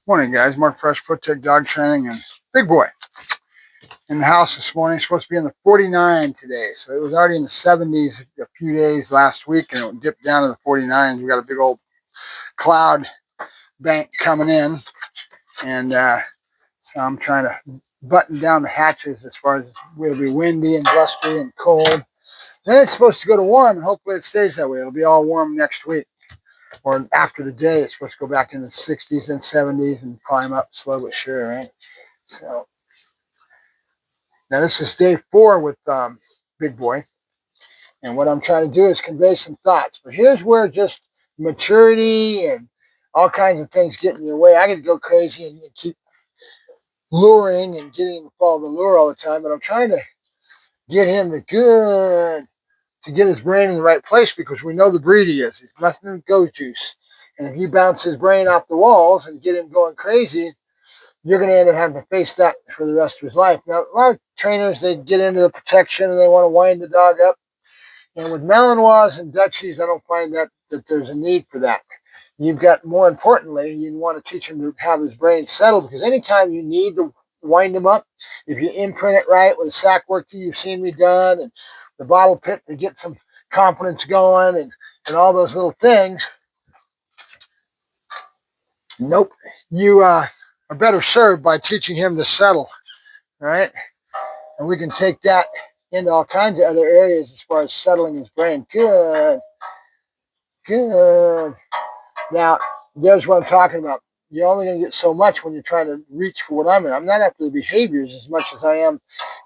Morning, guys. Mark Fresh, Protect Dog Training, and Big Boy in the house this morning. It's supposed to be in the 49 today, so it was already in the 70s a few days last week, and it dipped down to the 49s. We got a big old cloud bank coming in, and so I'm trying to button down the hatches as far as it'll be windy and blustery and cold. Then it's supposed to go to warm, and hopefully it stays that way. It'll be all warm next week. Or after the day, it's supposed to go back into the 60s and 70s and climb up slow but sure, right? So now this is day 4 with Big Boy, and what I'm trying to do is convey some thoughts. But here's where just maturity and all kinds of things get in your way. I could go crazy and keep luring and getting him to follow the lure all the time, but I'm trying to get him to get his brain in the right place, because we know the breed he is. He's nothing but goat juice. And if you bounce his brain off the walls and get him going crazy, you're going to end up having to face that for the rest of his life. Now, a lot of trainers, they get into the protection and they want to wind the dog up. And with Malinois and Dutchies, I don't find that there's a need for that. You've got, more importantly, you want to teach him to have his brain settled, because anytime you need to wind him up, if you imprint it right with the sack work that you've seen me done and the bottle pit to get some confidence going and all those little things, nope, you are better served by teaching him to settle, all right? And we can take that into all kinds of other areas as far as settling his brain. Good. Now, there's what I'm talking about. You're only going to get so much when you're trying to reach for what I'm in. I'm not after the behaviors as much as I am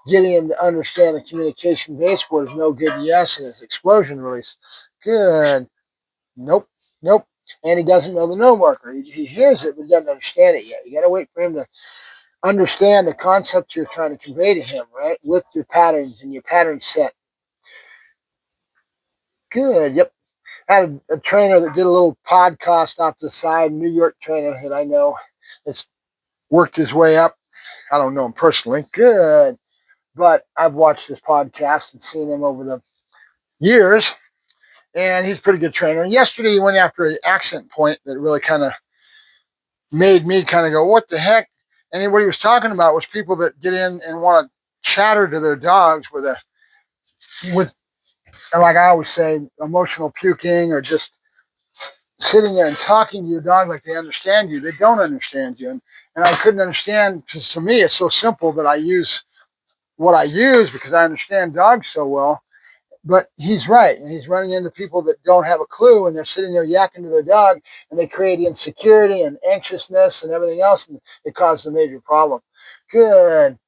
getting him to understand the communication base word of no good yes and his explosion release. Good. Nope. Nope. And he doesn't know the no marker. He hears it, but he doesn't understand it yet. You got to wait for him to understand the concept you're trying to convey to him, right? With your patterns and your pattern set. Good. Yep. I had a trainer that did a little podcast off the side, New York trainer that I know that's worked his way up. I don't know him personally. Good. But I've watched his podcast and seen him over the years, and he's a pretty good trainer. And yesterday he went after an accent point that really kind of made me kind of go, what the heck? And then what he was talking about was people that get in and want to chatter to their dogs with like I always say, emotional puking, or just sitting there and talking to your dog like they understand you. They don't understand you. And I couldn't understand, because to me it's so simple that I use what I use because I understand dogs so well. But he's right. And he's running into people that don't have a clue, and they're sitting there yakking to their dog, and they create insecurity and anxiousness and everything else, and it causes a major problem. Good.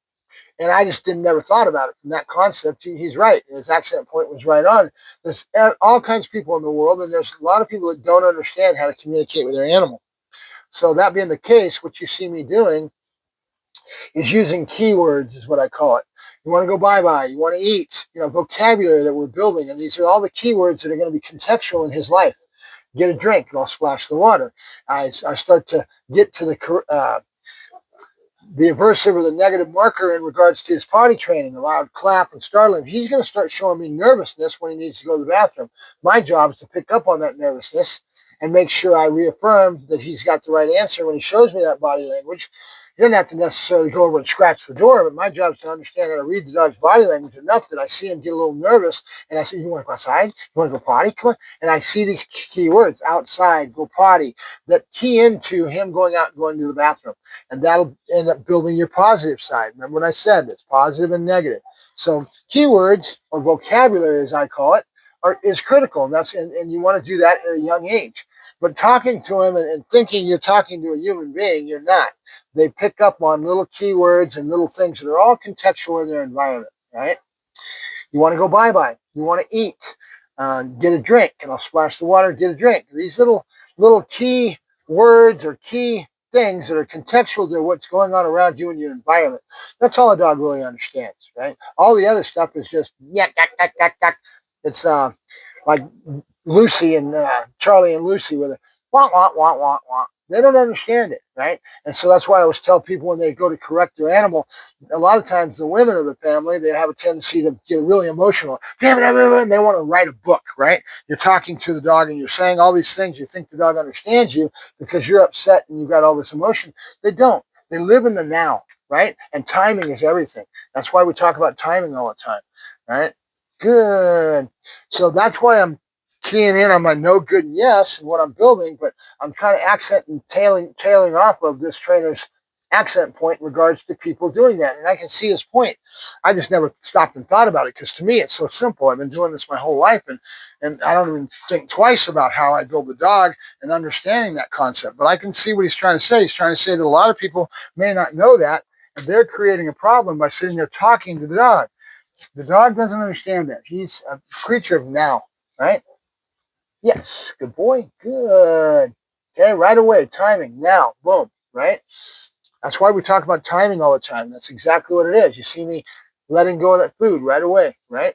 And I just never thought about it from that concept. He's right. His accent point was right on. There's all kinds of people in the world, and there's a lot of people that don't understand how to communicate with their animal. So that being the case, what you see me doing is using keywords, is what I call it. You want to go bye-bye. You want to eat. Vocabulary that we're building. And these are all the keywords that are going to be contextual in his life. Get a drink, and I'll splash the water. I start to get to the aversive or the negative marker in regards to his potty training, the loud clap and startling. He's going to start showing me nervousness when he needs to go to the bathroom. My job is to pick up on that nervousness and make sure I reaffirm that he's got the right answer when he shows me that body language. He doesn't have to necessarily go over and scratch the door, but my job is to understand how to read the dog's body language enough that I see him get a little nervous, and I say, you want to go outside? You want to go potty? Come on. And I see these key words, outside, go potty, that key into him going out and going to the bathroom. And that'll end up building your positive side. Remember what I said, that's positive and negative. So keywords, or vocabulary as I call it, is critical, and you want to do that at a young age. But talking to him and thinking you're talking to a human being, you're not. They pick up on little keywords and little things that are all contextual in their environment, right? You want to go bye-bye. You want to eat. Get a drink, and I'll splash the water, get a drink. These little key words or key things that are contextual to what's going on around you and your environment. That's all a dog really understands, right? All the other stuff is just yak, yak, yak, yak, yak. It's like Lucy and Charlie and Lucy with a wah, wah, wah, wah, wah. They don't understand it, right? And so that's why I always tell people when they go to correct their animal, a lot of times the women of the family, they have a tendency to get really emotional. And they want to write a book, right? You're talking to the dog and you're saying all these things. You think the dog understands you because you're upset and you've got all this emotion. They don't. They live in the now, right? And timing is everything. That's why we talk about timing all the time, right? Good. So that's why I'm keying in on my no, good, and yes and what I'm building, but I'm trying to accent and tailing off of this trainer's accent point in regards to people doing that. And I can see his point. I just never stopped and thought about it because to me it's so simple. I've been doing this my whole life, and I don't even think twice about how I build the dog and understanding that concept. But I can see what he's trying to say. He's trying to say that a lot of people may not know that, and they're creating a problem by sitting there talking to the dog. The dog doesn't understand that. He's a creature of now, right? Yes, good boy, good. Okay, right away, timing, now, boom, right? That's why we talk about timing all the time. That's exactly what it is. You see me letting go of that food right away, right?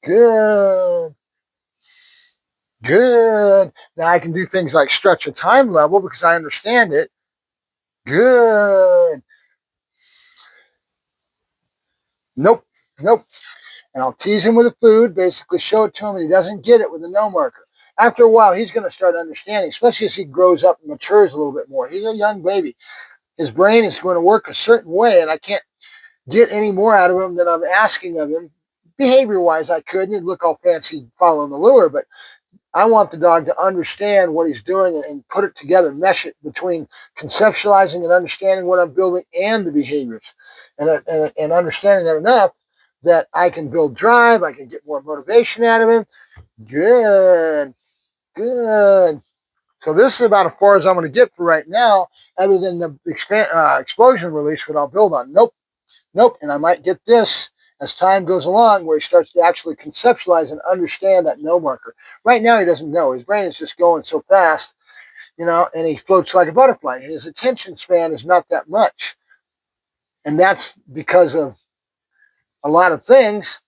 Good, good. Now I can do things like stretch a time level because I understand it. Good. Nope, nope. And I'll tease him with the food, basically show it to him, and he doesn't get it with a no marker. After a while, he's going to start understanding, especially as he grows up and matures a little bit more. He's a young baby. His brain is going to work a certain way, and I can't get any more out of him than I'm asking of him. Behavior-wise, I could, and he'd look all fancy following the lure, but I want the dog to understand what he's doing and put it together, mesh it between conceptualizing and understanding what I'm building and the behaviors, and understanding that enough that I can build drive, I can get more motivation out of him. Good, good. So this is about as far as I'm going to get for right now, other than the explosion release, what I'll build on. Nope, nope. And I might get this as time goes along where he starts to actually conceptualize and understand that no marker. Right now he doesn't know. His brain is just going so fast, and he floats like a butterfly. His attention span is not that much. And that's because of a lot of things.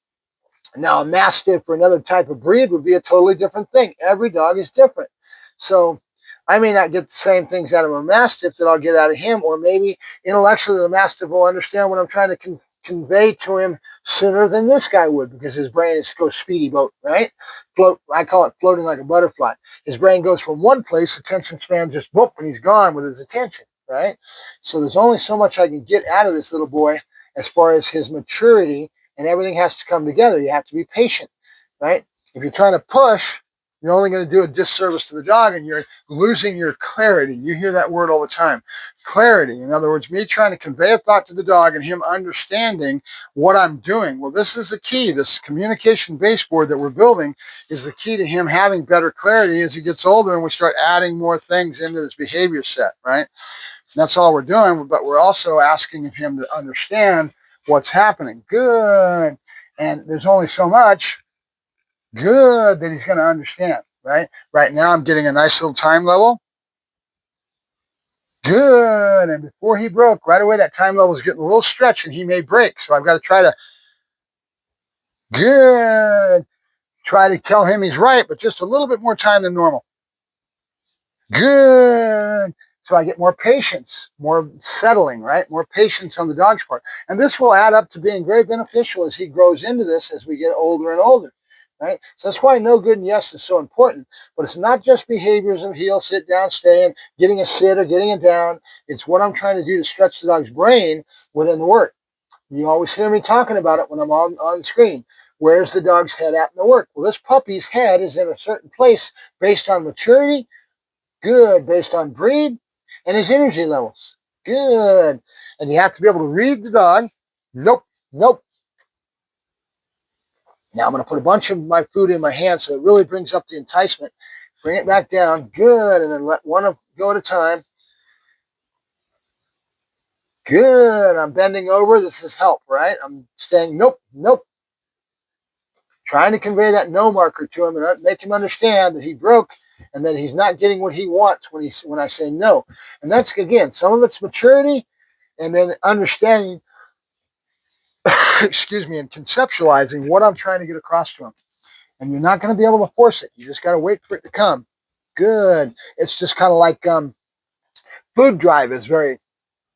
Now, a Mastiff or another type of breed would be a totally different thing. Every dog is different. So I may not get the same things out of a Mastiff that I'll get out of him, or maybe intellectually the Mastiff will understand what I'm trying to convey to him sooner than this guy would because his brain is goes speedy boat, right? Float. I call it floating like a butterfly. His brain goes from one place, attention span just whoop, and he's gone with his attention, right? So there's only so much I can get out of this little boy as far as his maturity, and everything has to come together. You have to be patient, right? If you're trying to push, you're only going to do a disservice to the dog, and you're losing your clarity. You hear that word all the time. Clarity. In other words, me trying to convey a thought to the dog and him understanding what I'm doing. Well, this is the key. This communication baseboard that we're building is the key to him having better clarity as he gets older and we start adding more things into this behavior set, right? And that's all we're doing, but we're also asking of him to understand what's happening. Good. And there's only so much good that he's going to understand, right? Right now I'm getting a nice little time level. Good. And before he broke, right away that time level is getting a little stretched and he may break. So I've got to try to, good, try to tell him he's right, but just a little bit more time than normal. Good. So I get more patience, more settling, right? More patience on the dog's part. And this will add up to being very beneficial as he grows into this as we get older and older, right? So that's why no, good, and yes is so important. But it's not just behaviors of heel, sit down, stay, and getting a sit or getting it down. It's what I'm trying to do to stretch the dog's brain within the work. You always hear me talking about it when I'm on screen. Where's the dog's head at in the work? Well, this puppy's head is in a certain place based on maturity. Good. Based on breed and his energy levels. Good. And you have to be able to read the dog. Nope. Nope. Now I'm going to put a bunch of my food in my hand so it really brings up the enticement. Bring it back down. Good. And then let one go at a time. Good. I'm bending over. This is help, right? I'm saying nope, nope. Trying to convey that no marker to him and make him understand that he broke and that he's not getting what he wants when I say no. And that's, again, some of it's maturity and then understanding, excuse me, and conceptualizing what I'm trying to get across to him. And you're not going to be able to force it. You just got to wait for it to come. Good. It's just kind of like Food drive is very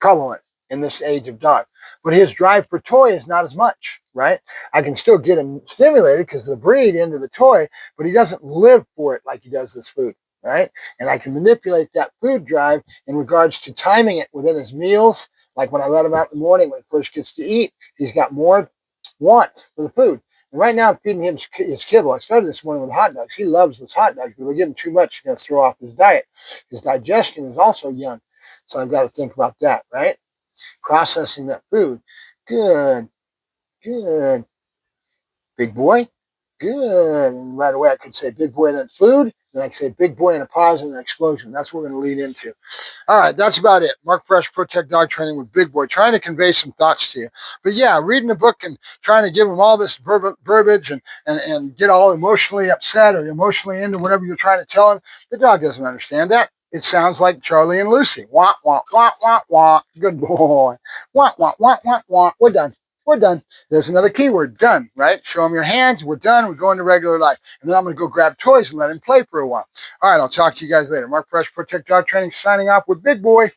prevalent in this age of dog. But his drive for toy is not as much, right? I can still get him stimulated because of the breed into the toy, but he doesn't live for it like he does this food, right? And I can manipulate that food drive in regards to timing it within his meals. Like when I let him out in the morning when he first gets to eat, he's got more want for the food. And right now I'm feeding him his kibble. I started this morning with hot dogs. He loves this hot dogs, but if we give him too much, he's going to throw off his diet. His digestion is also young. So I've got to think about that, right? Processing that food. Good, good. Big boy. Good. And right away I could say big boy, then food. Then I could say big boy and a pause and an explosion. That's what we're going to lead into. All right, that's about it. Mark Fresh, Protect Dog Training with Big Boy, trying to convey some thoughts to you. But yeah, reading the book and trying to give him all this verbiage and get all emotionally upset or emotionally into whatever you're trying to tell him, the dog doesn't understand that. It sounds like Charlie and Lucy. Wah, wah, wah, wah, wah. Good boy. Wah, wah, wah, wah, wah. We're done. We're done. There's another keyword, done, right? Show him your hands. We're done. We go into regular life. And then I'm going to go grab toys and let him play for a while. All right, I'll talk to you guys later. Mark Fresh, Protect Dog Training, signing off with Big Boy.